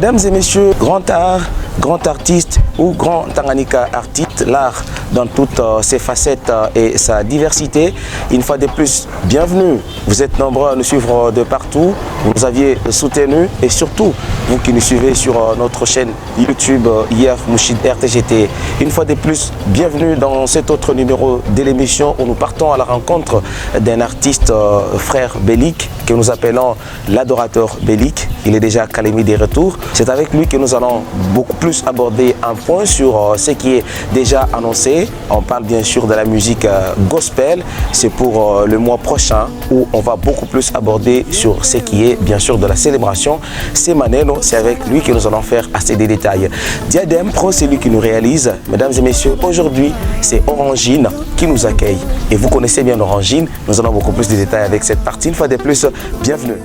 Mesdames et messieurs, grand art, grand artiste ou grand Tanganyika artiste, l'art dans toutes ses facettes et sa diversité. Une fois de plus, bienvenue. Vous êtes nombreux à nous suivre de partout. Vous nous aviez soutenus et surtout, vous qui nous suivez sur notre chaîne YouTube IF Mouchid RTGT. Une fois de plus, bienvenue dans cet autre numéro de l'émission où nous partons à la rencontre d'un artiste frère Bellic que nous appelons l'adorateur Bellic. Il est déjà à Kalemi des retours. C'est avec lui que nous allons beaucoup plus aborder un point sur ce qui est déjà annoncé. On parle bien sûr de la musique gospel. C'est pour le mois prochain où on va beaucoup plus aborder sur ce qui est bien sûr de la célébration. C'est Maneno, c'est avec lui que nous allons faire assez de détails. Diadem Pro, c'est lui qui nous réalise. Mesdames et messieurs, aujourd'hui, c'est Orangine qui nous accueille. Et vous connaissez bien Orangine. Nous allons beaucoup plus de détails avec cette partie. Une fois de plus, bienvenue.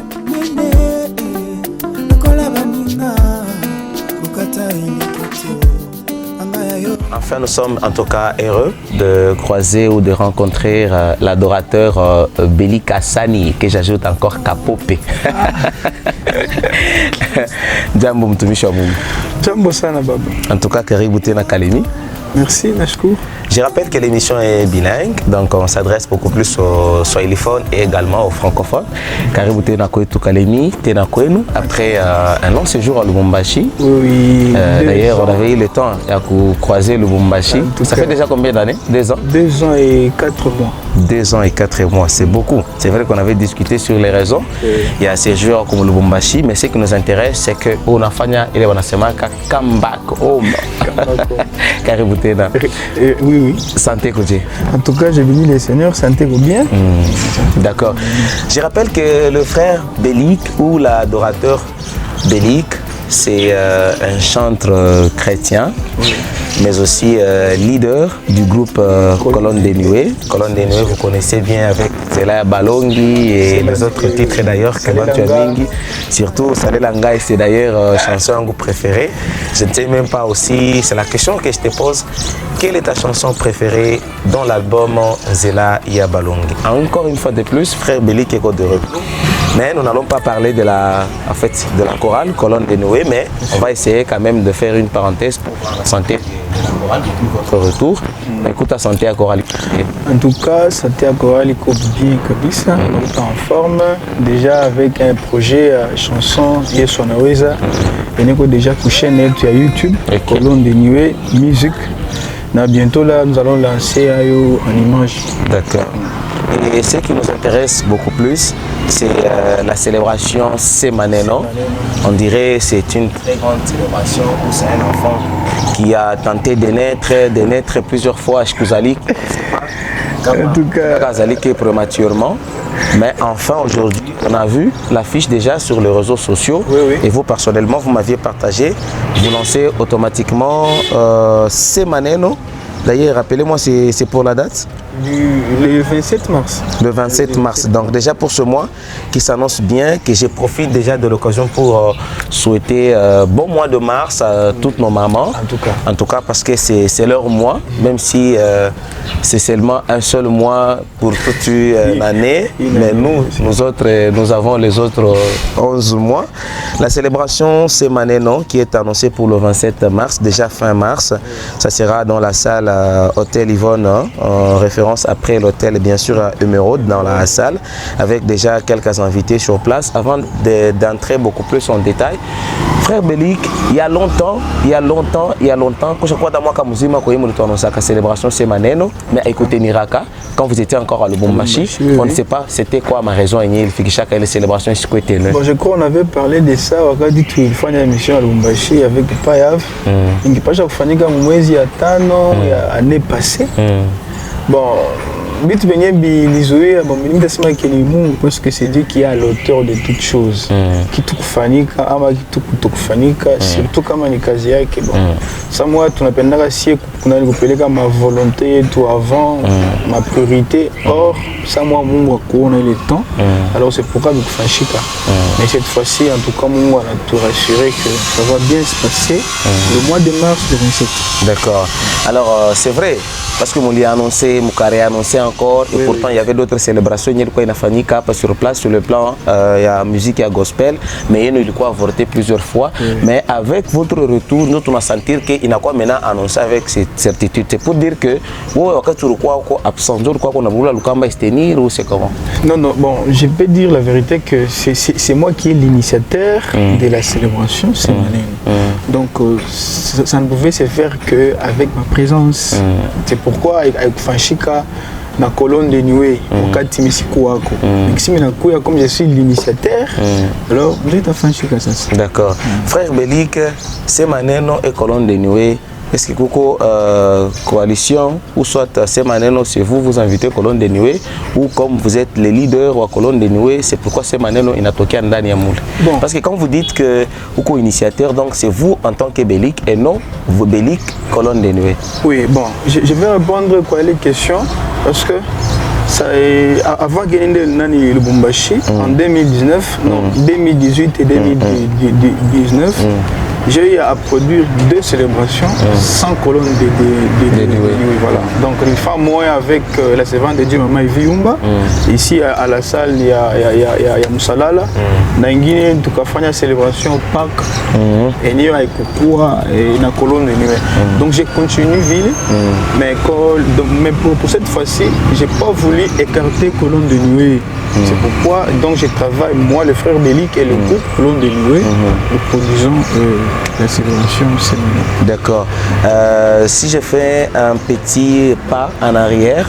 Enfin, nous sommes en tout cas heureux de croiser ou de rencontrer l'adorateur Bellic Hassani, que j'ajoute encore Kapope. Jambo mtumishi wa Mungu. Jambo sana baba. En tout cas, karibu tena Kalemi. Merci, Nashkou. Je rappelle que l'émission est bilingue, donc on s'adresse beaucoup plus aux swahiliphones et également aux francophones. Karibu tena kwetu Kalemi, tena kwenu. Après un long séjour à Lubumbashi. Oui. D'ailleurs, on avait eu le temps de croiser Lubumbashi. Ça fait déjà combien d'années? 2 ans? 2 ans et 4 mois. 2 ans et 4 mois, c'est beaucoup. C'est vrai qu'on avait discuté sur les raisons. Il y a ces joueurs comme Lubumbashi, mais ce qui nous intéresse, c'est que on a fait il est comeback home. Karibu tena. Oui. Santé Kodje. En tout cas, j'ai béni les seigneurs, santé go bien. D'accord. Je rappelle que le frère Bellic ou l'adorateur Bellic, c'est un chanteur chrétien, mais aussi leader du groupe Colonne des Nuées. Colonne des Nuées, vous connaissez bien avec Zelaya Balongi et les autres titres d'ailleurs, Mingi. Surtout Salelanga, c'est d'ailleurs chanson préférée. Je ne sais même pas aussi, c'est la question que je te pose. Quelle est ta chanson préférée dans l'album Zelaya Balongi? Encore une fois de plus, frère Bellic est de retour. Mais nous n'allons pas parler de la chorale, Colonne des Nuées, mais on va essayer quand même de faire une parenthèse pour la santé de la chorale depuis votre retour. Écoute, ta santé à chorale. En tout cas, santé à chorale est bien kabisa, en forme. Déjà avec un projet chanson et sonorisa. On est déjà couché net à YouTube, Colonne des Nuées, musique. Bientôt là, nous allons lancer en image. D'accord. Et ce qui nous intéresse beaucoup plus, c'est la célébration Semaneno. On dirait que c'est une très grande célébration où c'est un enfant qui a tenté de naître plusieurs fois à Shkuzalik. En tout cas, prématurément. Mais enfin, aujourd'hui, on a vu l'affiche déjà sur les réseaux sociaux. Oui. Et vous, personnellement, vous m'aviez partagé. Vous lancez automatiquement Semaneno. D'ailleurs, rappelez-moi, c'est pour la date? Le 27 mars. Le 27 mars. Donc déjà pour ce mois qui s'annonce bien, que je profite déjà de l'occasion pour souhaiter bon mois de mars à toutes nos mamans. En tout cas parce que c'est leur mois, même si c'est seulement un seul mois pour toute l'année. Mais nous autres, nous avons les autres 11 mois. La célébration c'est Maneno qui est annoncée pour le 27 mars, déjà fin mars. Ça sera dans la salle Hôtel Yvonne, en référence après l'hôtel bien sûr à Emeraude dans la salle, avec déjà quelques invités sur place. Avant d'entrer beaucoup plus en détail, frère Bellic, il y a longtemps, quand je crois dans moi Kamuzima quand il annoncé la célébration c'est Maneno, mais écoutez Niraka, quand vous étiez encore à Lubumbashi, on ne sait pas c'était quoi ma raison il fait que chaque célébration est quoi. Bon, je crois qu'on avait parlé de ça, on a dit qu'il faut une émission à Lubumbashi avec Payav. Il n'y a pas chaque fois que il y a tano, il y a année passée. Bon, Bit Benye Bilizoé, parce que c'est Dieu qui est l'auteur de toutes choses. Qui tout fanika, ama qui tout fanika, surtout comme un casier qui bon. Ça moi, tu n'as pas si qu'on a repéré ma volonté tout avant, ma priorité. Or, ça moi, mon on a le temps. Alors c'est pourquoi je fais mais cette fois-ci, en tout cas, moi, on a tout rassuré que ça va bien se passer le mois de mars 2027. D'accord. Alors c'est vrai. Parce que mon lit annoncé, mon carré annoncé encore, et pourtant il y avait d'autres célébrations, il y a quoi pas sur place, sur le plan il y a musique, il y a gospel, mais il y a quoi avorté plusieurs fois. Mais avec votre retour, nous on a senti qu'il n'a quoi maintenant annoncé avec cette certitude. C'est pour dire que absent, qu'on a voulu le tenir ou c'est comment? Non, non, bon, je peux dire la vérité que c'est moi qui est l'initiateur de la célébration sémanaine. Donc ça ne pouvait se faire qu'avec ma présence. C'est pourquoi avec Fanchika, la colonne de Niue, au cas de Timisikou-Wako. Comme je suis l'initiateur, alors vous êtes à Fanchika, ça. D'accord. Frère Belik, Semaneno et colonne de Niue. Est-ce que Koko coalition ou soit Semaneno, c'est vous invitez Colonne de Niue ou comme vous êtes les leaders ou à Colonne de Niue, c'est pourquoi Semaneno il n'a toqué en Dani Amoul. Parce que quand vous dites que Koko initiateur, donc c'est vous en tant que Belik et non vous Belik Colonne de Niue. Oui, bon, je vais répondre à les questions parce que ça est, avant de gagner le Lubumbashi en 2019, non, 2018 et 2019. J'ai eu à produire 2 célébrations sans colonne de Niue. Voilà. Donc, une femme moi avec la servante de Dieu, Maman Yumba. Ici à la salle, il y a Moussalala. Dans Guinée, tout cas, il y a une célébration au Pâques. Et il y a une colonne de Niue. Donc, j'ai continué ville. Mais pour cette fois-ci, je n'ai pas voulu écarter colonne de Niue. C'est pourquoi donc, je travaille, moi, le frère Belik et le groupe colonne de Niue, nous produisons la célébration sémanaire. D'accord. Si je fais un petit pas en arrière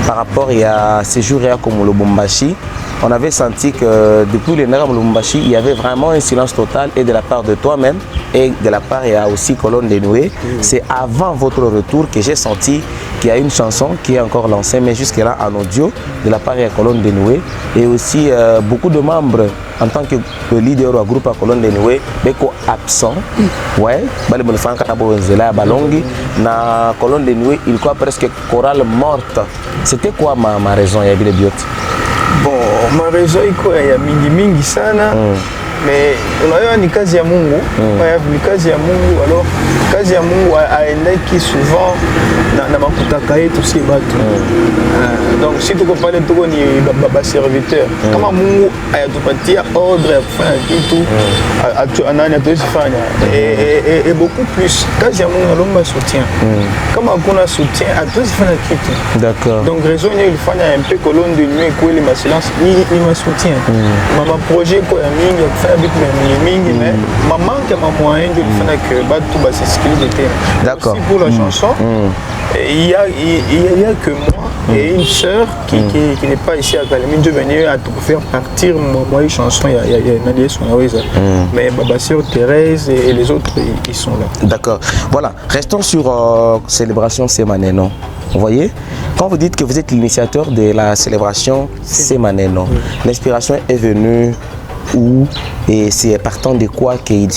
par rapport à ces jours comme le Lubumbashi, on avait senti que depuis les Nera Lubumbashi, il y avait vraiment un silence total et de la part de toi-même et de la part il y a aussi Colonne de Niue. C'est avant votre retour que j'ai senti qu'il y a une chanson qui est encore lancée, mais jusque-là en audio de la part de Colonne de Niue et aussi beaucoup de membres en tant que leader ou groupe à Colonne de Niue, beko absent. Ouais, na Colonne de Niue, il croit presque chorale morte. C'était quoi ma raison, il y avait des biotes? Bon, ma raison il y a mingi sana. Mais on a une case à Mungu, une case à Mungu, alors case à Mungu a qui souvent n'a pas coupé tout ce donc si tu compares tout les serviteurs, comment Mungu a tout parti à ordre à tout et beaucoup plus case à Mungu l'homme soutient. Comment on a soutien à tous les d'accord. Donc raison il faut un peu colonne de nuit quoi les silence ni ma soutien. Mon projet quoi avec mes mais maman qui a moyen de faire que tout bas c'est ce qu'il était. D'accord. Aussi pour la chanson, il y a que moi et une sœur qui n'est pas ici à Kalemi de venir à tout faire partir moi une chanson il y a Nadia Sonaweza. Mais ma sœur Thérèse et les autres ils sont là. D'accord. Voilà, restons sur célébration Semaneno. Vous voyez, quand vous dites que vous êtes l'initiateur de la célébration Semaneno, l'inspiration est venue où et c'est partant de quoi qu'il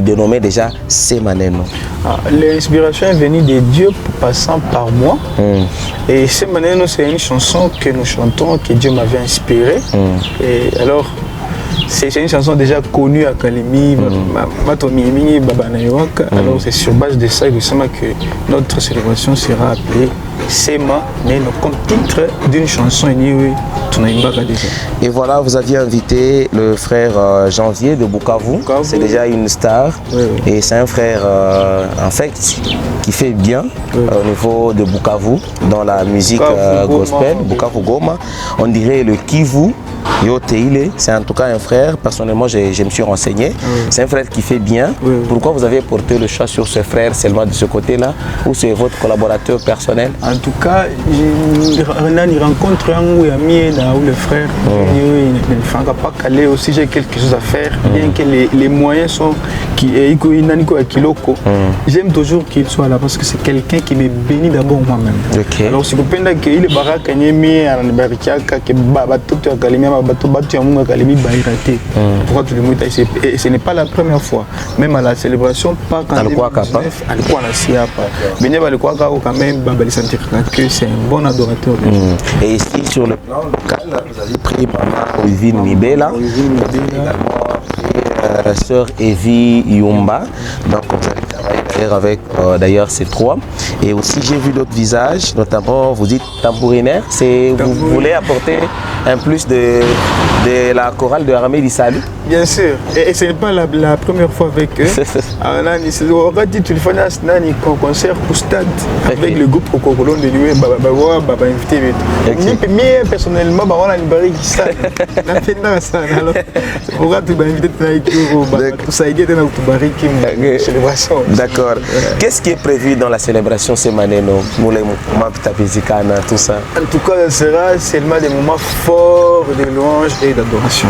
dénommait déjà Semaneno. L'inspiration est venue de Dieu passant par moi. Et Semaneno, c'est une chanson que nous chantons, que Dieu m'avait inspirée. Et alors, c'est une chanson déjà connue à Kalemi, alors c'est sur base de ça que notre célébration sera appelée Sema, mais comme titre d'une chanson et voilà, vous aviez invité le frère Janvier de Bukavu. C'est déjà une star et c'est un frère en fait qui fait bien au niveau de Bukavu dans la musique gospel, Bukavu Goma. On dirait le Kivu. C'est en tout cas un frère, personnellement je me suis renseigné, c'est un frère qui fait bien. Pourquoi vous avez porté le choix sur ce frère seulement de ce côté-là ou c'est votre collaborateur personnel? En tout cas, je rencontre un ami ou le frère, il ne fera pas caler aussi, j'ai quelque chose à faire, bien que les moyens sont j'aime toujours qu'il soit là parce que c'est quelqu'un qui me bénit d'abord moi-même. Alors si vous pensez qu'il est baraque, et ce n'est pas la première fois, même à la célébration, pas quand que c'est un bon adorateur. Et ici sur le plan local, vous avez pris Maman Ovine Mibela, également sœur Evie Yumba, donc vous allez travailler avec d'ailleurs ces trois. Et aussi j'ai vu d'autres visages, notamment vous dites tambourinaire, vous voulez apporter un plus de la chorale de Aramé du Salut. Bien sûr, et ce n'est pas la première fois avec eux. On va dire qu'il faut un concert au stade avec le groupe Cocolon de Loué, Baba invité. Moi personnellement, on a une barrique qui s'est alors on va tout inviter tout ça aide dans notre barrique célébration. D'accord. Qu'est-ce qui est prévu dans la célébration cette année, tout ça? En tout cas, ce sera seulement des moments forts de louange et d'adoration.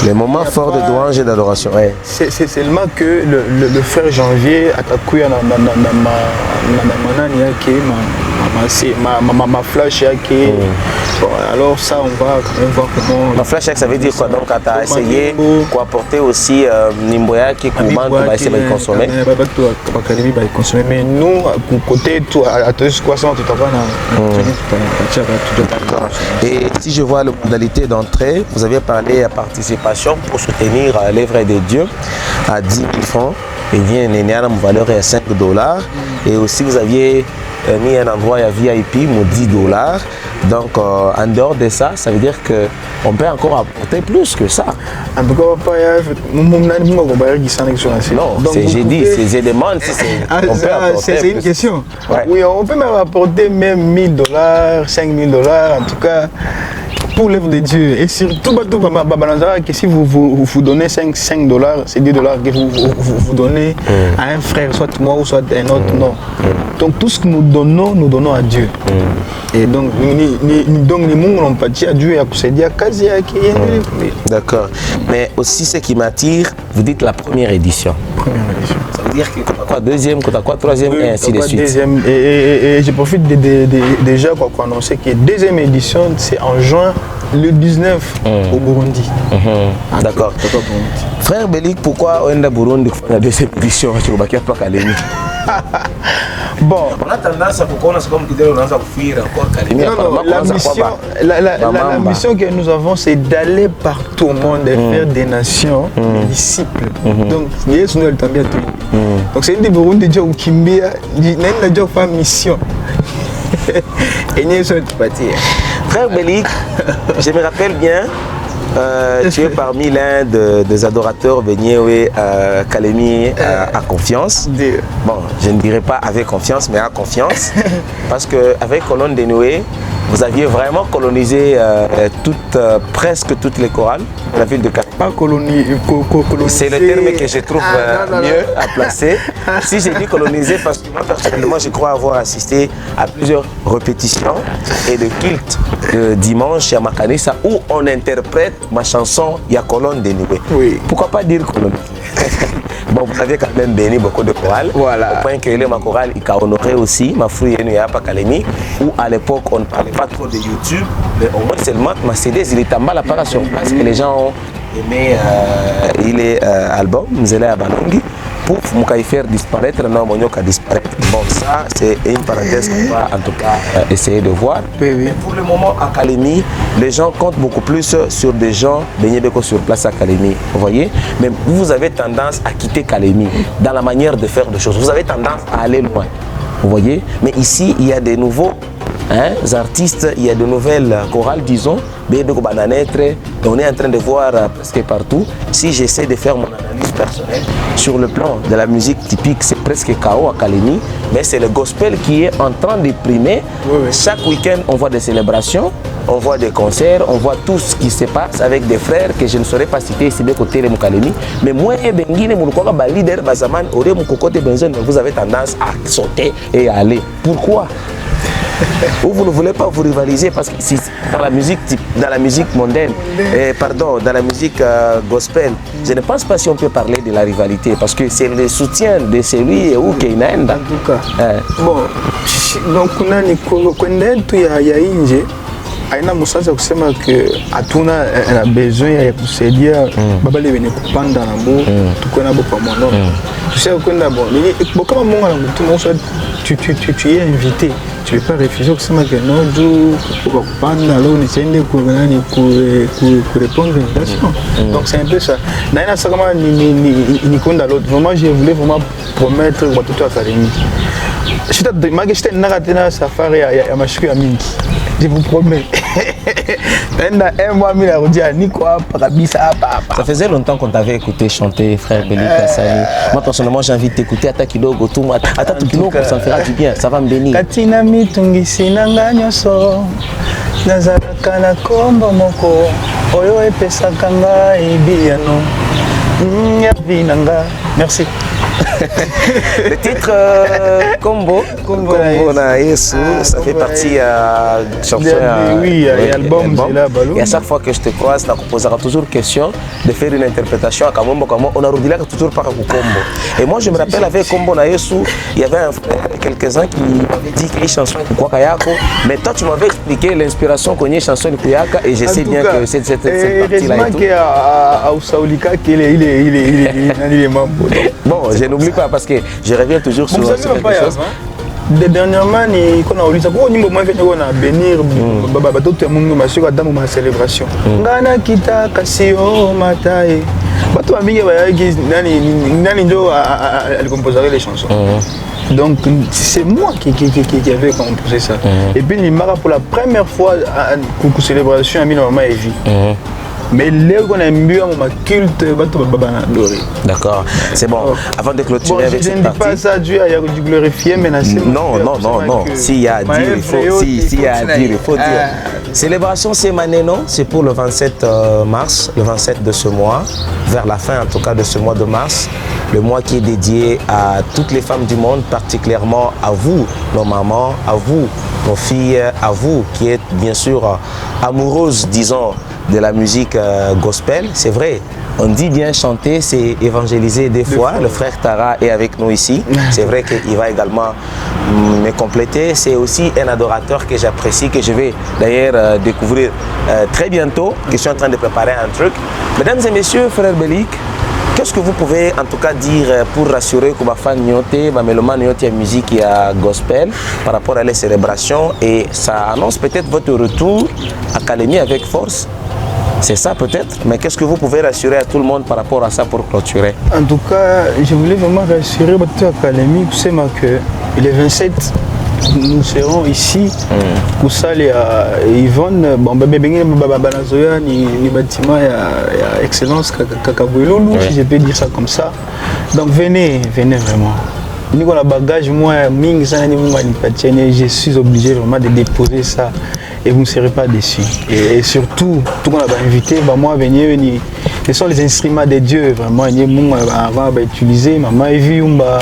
Les moments forts de louange et d'adoration, oui. C'est seulement que le frère Janvier a attaqué ma flash. Bon, alors ça, on va quand même voir comment... Ma flash, ça veut dire quoi? Donc, tu as essayé d'apporter aussi Nimboya qui commande, tu vas essayer de consommer. Mais nous, côté à tous 60, tu D'accord. Et si je vois la modalité d'entrée, vous avez parlé à participation pour soutenir l'œuvre de Dieu à 10 000 francs. Et bien, il y a une valeur de 5 $. Et aussi, vous aviez mis un endroit à VIP, $10. Donc, en dehors de ça, ça veut dire qu'on peut encore apporter plus que ça. En tout cas, non, j'ai dit, c'est des demandes. C'est une question. Ouais. Oui, on peut même apporter même $1 000, $5 000, en tout cas. Pour l'œuvre de Dieu. Et surtout, que si vous donnez 5 $, c'est $10 que vous donnez à un frère, soit moi ou soit un autre, non. Donc tout ce que nous donnons à Dieu. Et donc, nous n'avons pas dit à Dieu et à Koussédia, D'accord. Mais aussi, ce qui m'attire, vous dites la première édition. Première édition. Ça veut dire que quoi, deuxième, quoi, troisième, et ainsi de suite. Deuxième, et je profite déjà pour annoncer que la deuxième édition, c'est en juin le 19 au Burundi. D'accord. Frère Belik, pourquoi on a Burundi la deuxième édition? Bon, on a tendance à pourquoi on a comme qu'il on a fuir encore Kalemi. La mission que nous avons, c'est d'aller partout au monde et faire des nations des disciples. Donc, donc c'est une des Burundi qui ont Kimbia, qui n'a pas mission. Et nous sommes partis. Frère Belik, je me rappelle bien. Tu es parmi l'un des adorateurs Benyéwe Kalemi à confiance. Bon, je ne dirais pas avec confiance, mais à confiance. Parce qu'avec Colonne de Noé, vous aviez vraiment colonisé presque toutes les chorales de la ville de Kalemi. Pas colonisé. C'est le terme que je trouve mieux à placer. Si j'ai dit coloniser, parce que moi personnellement, je crois avoir assisté à plusieurs répétitions et de cultes de dimanche à Makanissa où on interprète ma chanson « Ya Colonne de Noué ». Oui. Pourquoi pas dire coloniser? Bon, vous avez quand même béni beaucoup de chorales. Voilà. Au point que ma chorale, il a honoré aussi ma fouille à Kalemi, où à l'époque, on ne parlait pas trop de YouTube, mais au moins seulement ma CD, il est en bas la part sur place que les gens ont aimé il est album, nous allons à Banongi, pour nous faire disparaître, non, mon disparaître. Bon, ça, c'est une parenthèse qu'on va en tout cas essayer de voir. Oui. Mais pour le moment, à Kalemi, les gens comptent beaucoup plus sur des gens baignés sur place à Kalemi. Vous voyez? Mais vous avez tendance à quitter Kalemi dans la manière de faire des choses. Vous avez tendance à aller loin. Vous voyez? Mais ici, il y a des nouveaux artistes, il y a de nouvelles chorales, disons, on est en train de voir presque partout. Si j'essaie de faire mon analyse personnelle, sur le plan de la musique typique, c'est presque chaos à Kalemi, mais c'est le gospel qui est en train de primer. Oui. Chaque week-end, on voit des célébrations, on voit des concerts, on voit tout ce qui se passe avec des frères que je ne saurais pas citer ici de côté de Kalemi. Mais moi, leader Bazaman, vous avez tendance à sauter et à aller. Pourquoi? Ou vous ne voulez pas vous rivaliser parce que dans la musique mondaine, dans la musique gospel, je ne pense pas si on peut parler de la rivalité parce que c'est le soutien de celui où qui est en tout cas. Bon, donc on a aina musaza kusema que hatuna besoin ya kusaidia baba lebene kupanda na bo tukwenda bo pamoja. Tu sais kwenda bon kama Mungu anakutuma tu es invité. tu ne peux pas réfugier kusema que non du kupanda alors ni tiende pour répondre à l'invitation. Donc c'est un peu ça. Naina ça comment ni konda l'autre. Vraiment je voulais vraiment promettre watoto académie. Je t'ai demandé j'étais naratena safari ya mashuku ya mingi. Je vous promets. Ça faisait longtemps qu'on t'avait écouté chanter, frère Belik Asani. Moi personnellement j'ai envie de t'écouter à Takidogo, tout moi. À Takidogo, ça me fera du bien, ça va me bénir. Katina mitungisi nanga nyoso nazalaka na kombo moko oyo epesaka ngai biyano yavi nanga. Merci. Le titre Combo na Yesu, ça fait partie chanson oui, album. Et à chaque fois que je te croise, ça posera toujours question de faire une interprétation à Kamombo comme on a rodilé toujours par Combo. Et moi je me rappelle avec Combo na Yesu, il y avait un frère quelques-uns qui m'avaient dit qu'il y a une chanson Kuyaka, mais toi tu m'avais expliqué l'inspiration qu'on y a une chanson Kuyaka et je sais bien que cette partie-là et tout. Il est membre. Bon, je n'oublie pas parce que je reviens toujours sur quelque chose. Dernièrement, on a oublié ça. Quand on a bénir, d'autres monde masuk dans ma célébration. Ngana kita kasio matai. Bato amingi nani ndo elle composerait les chansons. Donc c'est moi qui avait composé ça. Et puis il m'a pour la première fois pour célébration à maman Evie. Mais là, on a mieux ma culte, d'accord, c'est bon. Avant de clôturer avec cette partie. Je ne dis pas ça, Dieu a dû glorifier, mais non. S'il y a à dire, il faut dire. Célébration, c'est maintenant, c'est pour le 27 mars, le 27 de ce mois, vers la fin en tout cas de ce mois de mars, le mois qui est dédié à toutes les femmes du monde, particulièrement à vous, nos mamans, à vous, nos filles, à vous qui êtes bien sûr amoureuses, disons, de la musique gospel. C'est vrai, on dit bien chanter, c'est évangéliser des fois. Le frère Tara est avec nous ici. C'est vrai qu'il va également me compléter. C'est aussi un adorateur que j'apprécie, que je vais d'ailleurs découvrir très bientôt, que je suis en train de préparer un truc. Mesdames et messieurs, frère Belik, qu'est-ce que vous pouvez en tout cas dire pour rassurer que les fans nyoté, les mélomanes nyoté musique et gospel par rapport à les célébrations, et ça annonce peut-être votre retour à Calémie avec force? C'est ça peut-être, mais qu'est-ce que vous pouvez rassurer à tout le monde par rapport à ça pour clôturer? En tout cas, je voulais vraiment rassurer votre académie, vous savez que le 27, nous serons ici pour ça les Yvonne, bon banazoya ni bâtiment ya excellence Kakabouilou, si je peux dire ça comme ça. Donc venez vraiment. Ni qu'on a bagage moi ming ça ni moi je suis obligé vraiment de déposer ça et vous ne serez pas déçus. Et surtout tout qu'on a invité moi venir ce sont les instruments de Dieu vraiment avant utiliser maman Eviumba,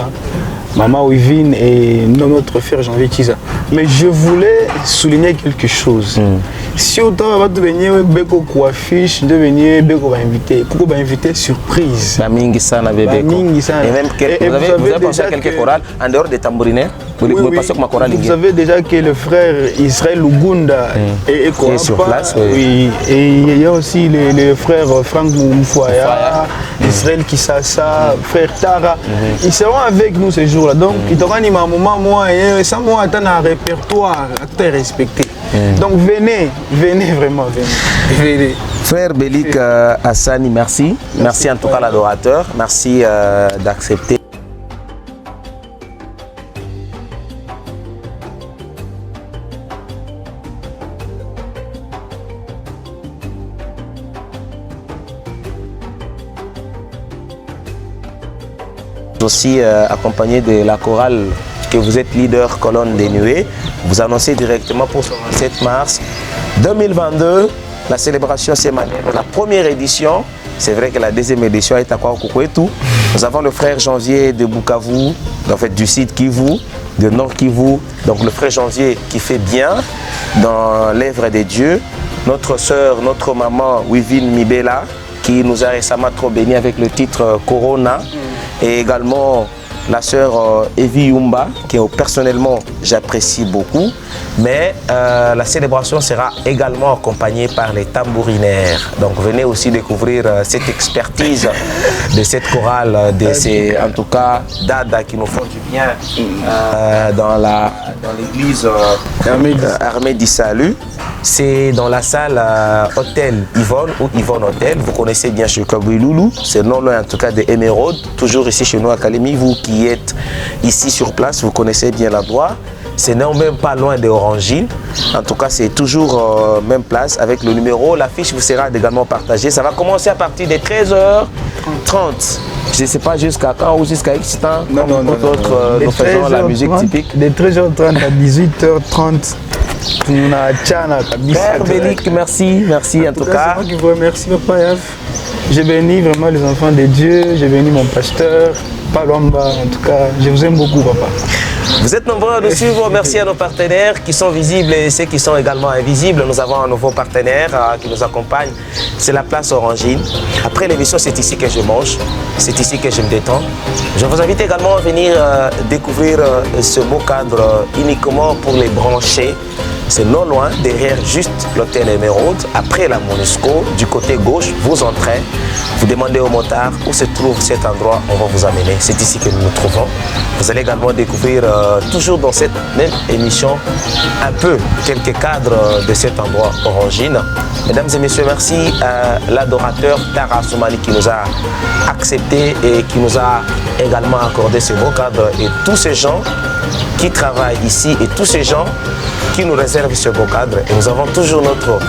maman Wivine et notre frère Janvier Kiza. Mais je voulais souligner quelque chose. Si autant va devenir beko affiche, devenir beko invité, pourquoi invité surprise. La mingi sana bébé. Et même vous avez pensé à quelques chorales en dehors des tambourinaires. Vous savez déjà que le frère Israël Lugunda est sur place. Oui. Et il y a aussi le frère Franck Moufouaya, Israël Kissassa, frère Tara. Ils seront avec nous ce jour-là. Donc, il aura un moment, moi, sans moi, attendre un répertoire, acteur respecté. Donc, venez vraiment, venez. Frère Belik Asani, merci. Merci en tout cas l'adorateur. Merci d'accepter. Aussi accompagné de la chorale que vous êtes leader colonne des nuées. Vous annoncez directement pour ce 7 mars 2022 la célébration sémanale. La première édition, c'est vrai que la deuxième édition est à Kwaokoukwétou. Nous avons le frère Janvier de Bukavu, en fait du sud Kivu, de Nord Kivu. Donc le frère Janvier qui fait bien dans l'œuvre de Dieu. Notre sœur, notre maman Wivine Mibela qui nous a récemment trop béni avec le titre Corona. Et également la sœur Evie Yumba, que personnellement j'apprécie beaucoup. Mais la célébration sera également accompagnée par les tambourinaires. Donc venez aussi découvrir cette expertise de cette chorale, de ces, en tout cas, Dada qui nous font du bien dans l'église Armée du Salut. C'est dans la salle Hôtel Yvonne ou Yvonne Hôtel. Vous connaissez bien chez Kabouiloulou. C'est non loin en tout cas de Émeraude. Toujours ici chez nous à Kalemi. Vous qui êtes ici sur place, vous connaissez bien l'endroit. C'est non même pas loin de Orangine. En tout cas, c'est toujours même place avec le numéro. L'affiche vous sera également partagée. Ça va commencer à partir de 13h30. Je ne sais pas jusqu'à quand ou jusqu'à X temps. Non. Nous faisons la musique typique. De 13h30 à 18h30. Père Bélic, merci en tout cas. C'est moi qui vous remercie, Papa Yav. J'ai béni vraiment les enfants de Dieu, j'ai béni mon pasteur, Palomba, en tout cas, je vous aime beaucoup, Papa. Vous êtes nombreux à nous suivre. Merci à nos partenaires qui sont visibles et ceux qui sont également invisibles. Nous avons un nouveau partenaire qui nous accompagne. C'est la place Orangine. Après l'émission, c'est ici que je mange. C'est ici que je me détends. Je vous invite également à venir découvrir ce beau cadre uniquement pour les branchés. C'est non loin, derrière juste l'hôtel Émeraude, après la MONUSCO, du côté gauche, vous entrez, vous demandez au motard où se trouve cet endroit, on va vous amener. C'est ici que nous nous trouvons. Vous allez également découvrir, toujours dans cette même émission, un peu quelques cadres de cet endroit Orangine. Mesdames et messieurs, merci à l'adorateur Tara Soumani qui nous a accepté et qui nous a également accordé ce beau cadre et tous ces gens qui travaillent ici et tous ces gens qui nous réservent ce beau cadre. Et nous avons toujours notre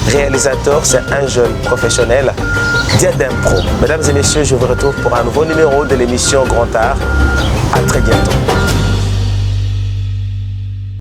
réalisateur, c'est un jeune professionnel, Diadem Pro. Mesdames et messieurs, je vous retrouve pour un nouveau numéro de l'émission Grand Art. À très bientôt.